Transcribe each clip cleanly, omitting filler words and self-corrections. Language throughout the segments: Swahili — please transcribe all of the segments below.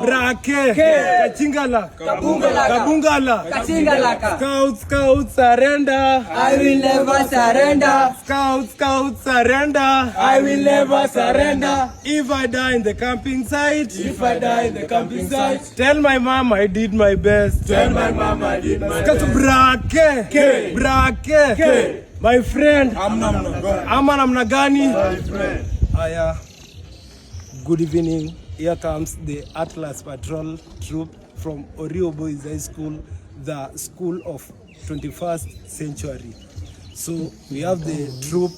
Brake. Kachingala. Kabungala. Kachingalaka. Scouts, surrender. I will never surrender. Scouts, surrender. I will never surrender. If I die in the camping site. Tell my mom I did my best. Brake. My friend. Ama namna gani? Aya. Good evening. Here comes the Atlas Patrol troop from Orio Boys High School, the school of 21st century. So we have the troop,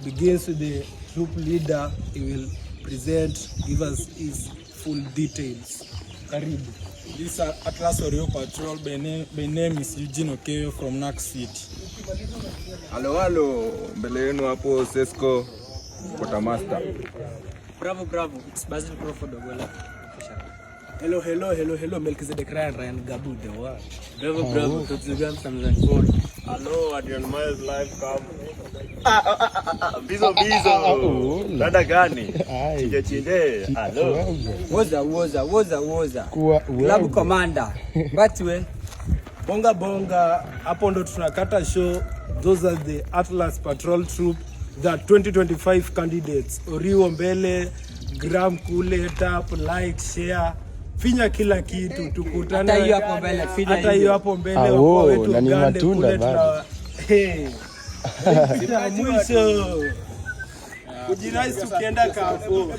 begins with the troop leader. He will present, give us his full details. Karibu. This Atlas Orio Patrol, by name is Eugene Okeyo from Nax City. Halo, mbele yenu hapo Sesco Quartermaster. Bravo, it's Basil Crawford Ogola. Hello, Melchizedek Ryan Gabu, the world. Bravo, Tutsugam Samson Ford. Hello, Adrian Miles live cam. Bizo. Dada gani? Chinje. Hello. Woza. Club commander. Batwe. Bonga, hapo ndo tunakata show. Those are the Atlas Patrol troop, the 2025 candidates. Orio mbele, Gram kule, tap, like, share. Finya kila kitu, tukutane. Hata hiyo hapo mbele, finya hata hiyo hapo mbele. Na ni matunda bado. Mwisho. Kujiraisi ukienda kafu.